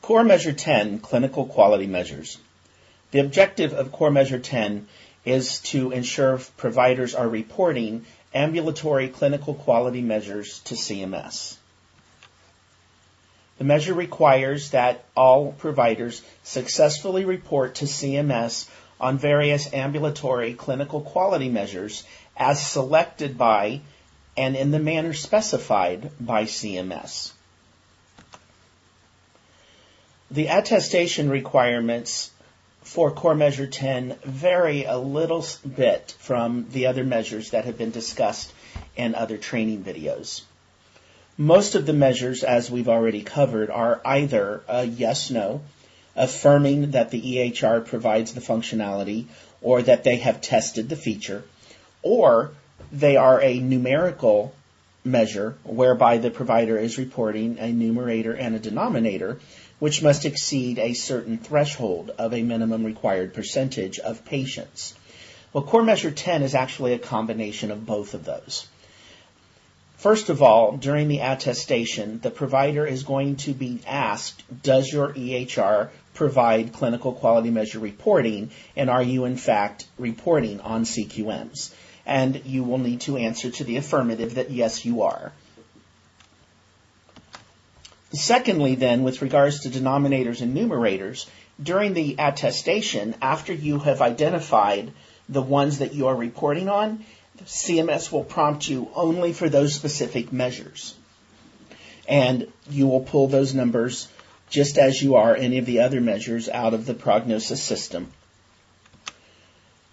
Core Measure 10, Clinical Quality Measures. The objective of Core Measure 10 is to ensure providers are reporting ambulatory clinical quality measures to CMS. The measure requires that all providers successfully report to CMS on various ambulatory clinical quality measures as selected by and in the manner specified by CMS. The attestation requirements for Core Measure 10 vary a little bit from the other measures that have been discussed in other training videos. Most of the measures, as we've already covered, are either a yes-no, affirming that the EHR provides the functionality or that they have tested the feature, or they are a numerical measure whereby the provider is reporting a numerator and a denominator, which must exceed a certain threshold of a minimum required percentage of patients. Well, Core Measure 10 is actually a combination of both of those. First of all, during the attestation, the provider is going to be asked, does your EHR provide clinical quality measure reporting, and are you in fact reporting on CQMs? And you will need to answer to the affirmative that yes, you are. Secondly, then, with regards to denominators and numerators, during the attestation, after you have identified the ones that you are reporting on, CMS will prompt you only for those specific measures. And you will pull those numbers just as you are any of the other measures out of the prognosis system.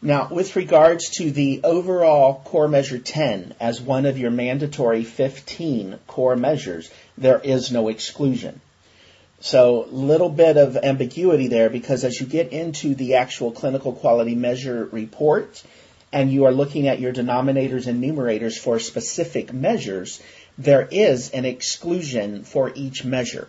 Now, with regards to the overall Core Measure 10 as one of your mandatory 15 core measures, there is no exclusion. So, little bit of ambiguity there, because as you get into the actual clinical quality measure report and you are looking at your denominators and numerators for specific measures, there is an exclusion for each measure,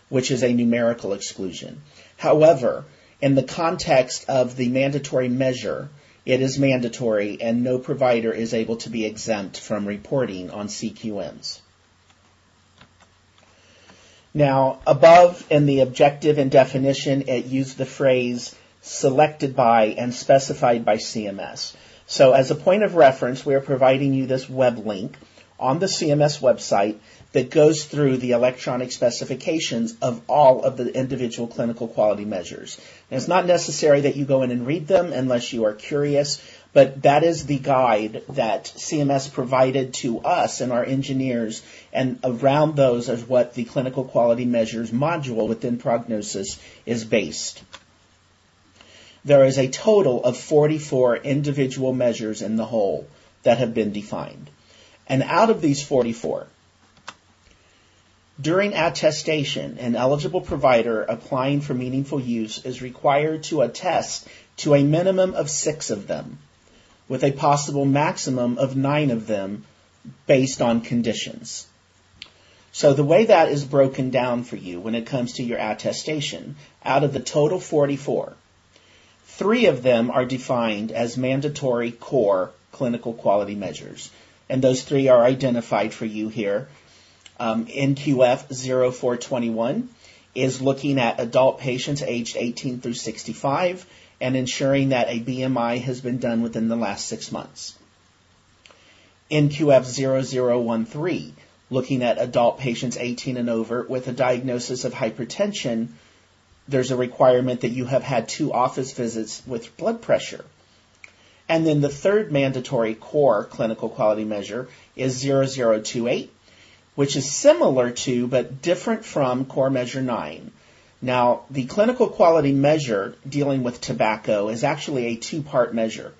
which is a numerical exclusion. However, in the context of the mandatory measure, it is mandatory and no provider is able to be exempt from reporting on CQMs. Now, above in the objective and definition, it used the phrase selected by and specified by CMS. So as a point of reference, we are providing you this web link on the CMS website that goes through the electronic specifications of all of the individual clinical quality measures. And it's not necessary that you go in and read them unless you are curious, but that is the guide that CMS provided to us and our engineers, and around those is what the clinical quality measures module within Prognosis is based. There is a total of 44 individual measures in the whole that have been defined. And out of these 44, during attestation, an eligible provider applying for meaningful use is required to attest to a minimum of 6 of them, with a possible maximum of 9 of them based on conditions. So the way that is broken down for you when it comes to your attestation, out of the total 44, 3 of them are defined as mandatory core clinical quality measures. And those 3 are identified for you here. NQF 0421 is looking at adult patients aged 18 through 65 and ensuring that a BMI has been done within the last 6 months. NQF 0013, looking at adult patients 18 and over with a diagnosis of hypertension. There's a requirement that you have had 2 office visits with blood pressure. And then the third mandatory core clinical quality measure is 0028, which is similar to but different from Core Measure 9. Now, the clinical quality measure dealing with tobacco is actually a 2-part measure,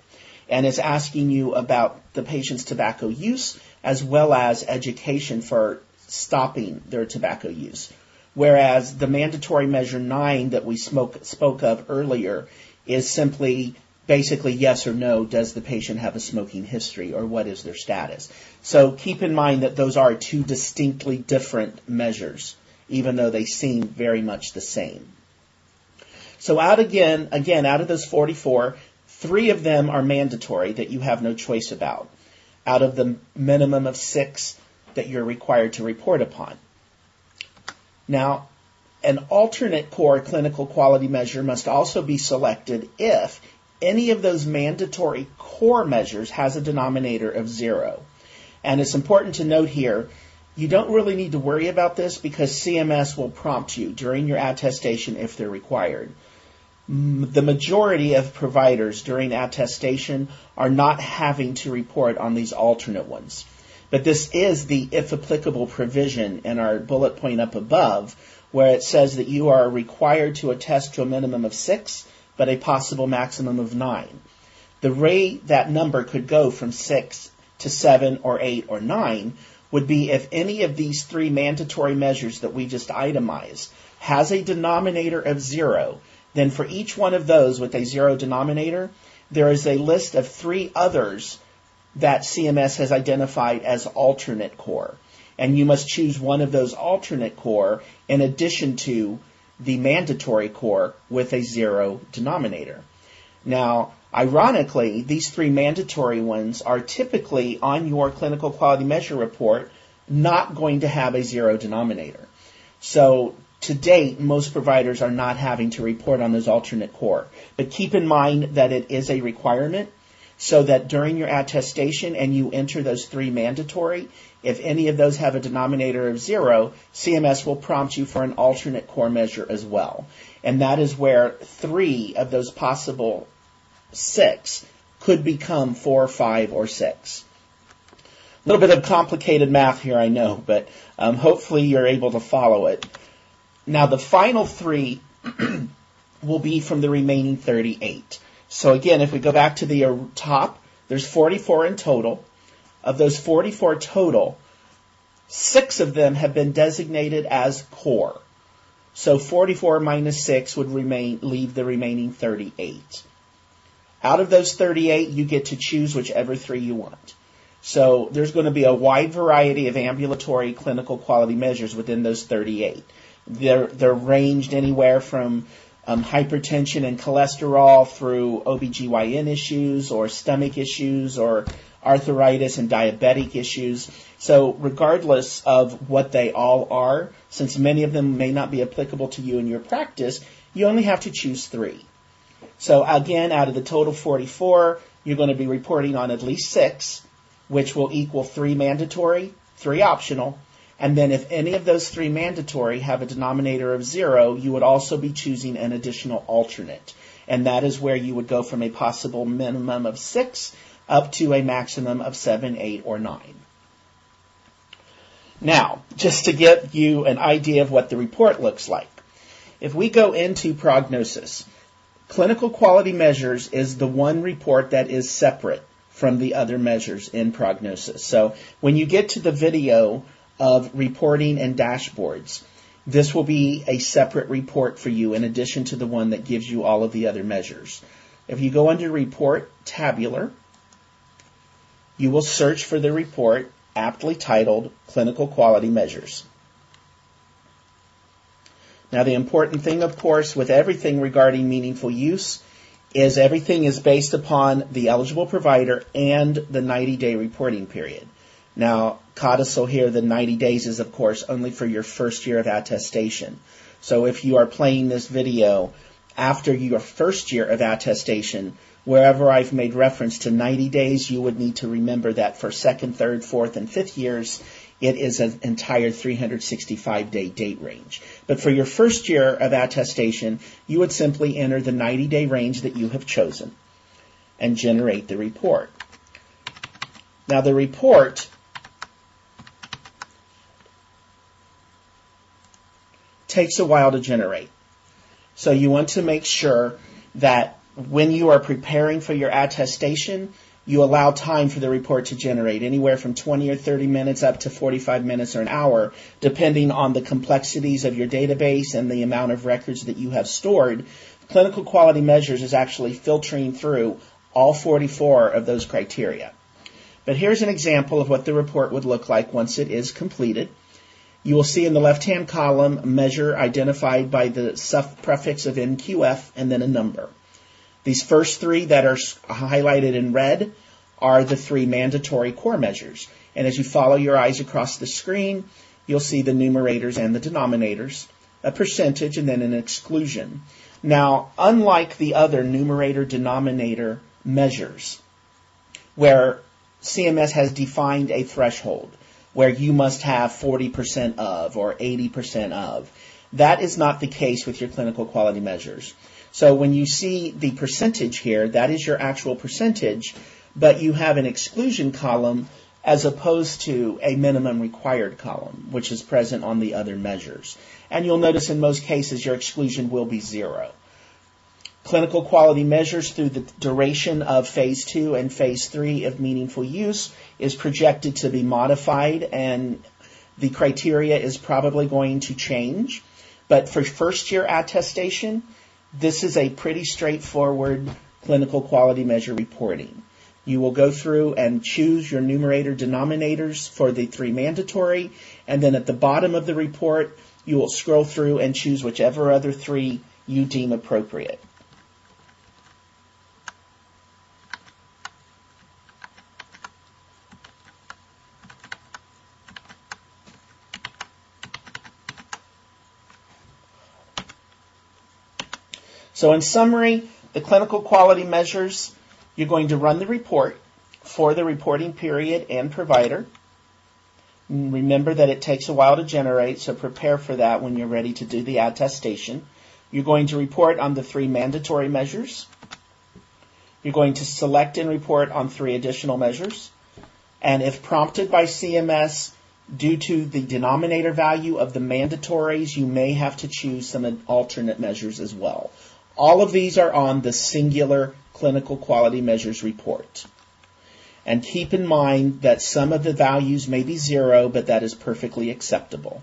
and is asking you about the patient's tobacco use as well as education for stopping their tobacco use. Whereas the mandatory Measure 9 that we spoke of earlier is simply basically yes or no, does the patient have a smoking history, or what is their status? So keep in mind that those are 2 distinctly different measures, even though they seem very much the same. So out of those 44, 3 of them are mandatory that you have no choice about, out of the minimum of 6 that you're required to report upon. Now, An alternate core clinical quality measure must also be selected if any of those mandatory core measures has a denominator of 0. And it's important to note here, you don't really need to worry about this because CMS will prompt you during your attestation if they're required. The majority of providers during attestation are not having to report on these alternate ones. But this is the if applicable provision in our bullet point up above, where it says that you are required to attest to a minimum of 6, but a possible maximum of 9. The rate that number could go from 6 to 7 or 8 or 9 would be if any of these 3 mandatory measures that we just itemized has a denominator of 0, then for each one of those with a 0 denominator, there is a list of 3 others that CMS has identified as alternate core. And you must choose one of those alternate core in addition to the mandatory core with a 0 denominator. Now, ironically, these 3 mandatory ones are typically on your clinical quality measure report not going to have a 0 denominator. So to date, most providers are not having to report on those alternate core. But keep in mind that it is a requirement, so that during your attestation and you enter those 3 mandatory, if any of those have a denominator of 0, CMS will prompt you for an alternate core measure as well. And that is where 3 of those possible 6 could become 4, 5, or 6. A little bit of complicated math here, I know, but hopefully you're able to follow it. Now, the final 3 will be from the remaining 38. So again, if we go back to the top, there's 44 in total. Of those 44 total, 6 of them have been designated as core. So 44 minus 6 would leave the remaining 38. Out of those 38, you get to choose whichever 3 you want. So there's going to be a wide variety of ambulatory clinical quality measures within those 38. They're ranged anywhere from hypertension and cholesterol through OBGYN issues or stomach issues or arthritis and diabetic issues. So regardless of what they all are, since many of them may not be applicable to you in your practice, you only have to choose 3. So again, out of the total 44, you're going to be reporting on at least 6, which will equal 3 mandatory, 3 optional. And then if any of those 3 mandatory have a denominator of 0, you would also be choosing an additional alternate. And that is where you would go from a possible minimum of 6 up to a maximum of 7, 8, or 9. Now, just to give you an idea of what the report looks like. If we go into prognosis, clinical quality measures is the one report that is separate from the other measures in prognosis. So when you get to the video of reporting and dashboards, this will be a separate report for you in addition to the one that gives you all of the other measures. If you go under Report Tabular, you will search for the report aptly titled Clinical Quality Measures. Now, the important thing, of course, with everything regarding meaningful use is everything is based upon the eligible provider and the 90-day reporting period. Now, codicil here, the 90 days is, of course, only for your first year of attestation. So if you are playing this video after your first year of attestation, wherever I've made reference to 90 days, you would need to remember that for second, third, fourth, and fifth years, it is an entire 365-day date range. But for your first year of attestation, you would simply enter the 90-day range that you have chosen and generate the report. Now, the report takes a while to generate. So you want to make sure that when you are preparing for your attestation, you allow time for the report to generate, anywhere from 20 or 30 minutes up to 45 minutes or an hour, depending on the complexities of your database and the amount of records that you have stored. Clinical Quality Measures is actually filtering through all 44 of those criteria. But here's an example of what the report would look like once it is completed. You will see in the left-hand column a measure identified by the prefix of NQF and then a number. These first 3 that are highlighted in red are the 3 mandatory core measures. And as you follow your eyes across the screen, you'll see the numerators and the denominators a percentage, and then an exclusion. Now, unlike the other numerator-denominator measures, where CMS has defined a threshold, where you must have 40% of or 80% of, that is not the case with your clinical quality measures. So when you see the percentage here, that is your actual percentage, but you have an exclusion column as opposed to a minimum required column, which is present on the other measures. And you'll notice in most cases your exclusion will be 0. Clinical quality measures through the duration of Phase 2 and Phase 3 of meaningful use is projected to be modified, and the criteria is probably going to change. But for first-year attestation, this is a pretty straightforward clinical quality measure reporting. You will go through and choose your numerator denominators for the 3 mandatory, and then at the bottom of the report, you will scroll through and choose whichever other 3 you deem appropriate. So in summary, the clinical quality measures, you're going to run the report for the reporting period and provider. And remember that it takes a while to generate, so prepare for that when you're ready to do the attestation. You're going to report on the 3 mandatory measures. You're going to select and report on 3 additional measures. And if prompted by CMS, due to the denominator value of the mandatories, you may have to choose some alternate measures as well. All of these are on the singular clinical quality measures report. And keep in mind that some of the values may be 0, but that is perfectly acceptable.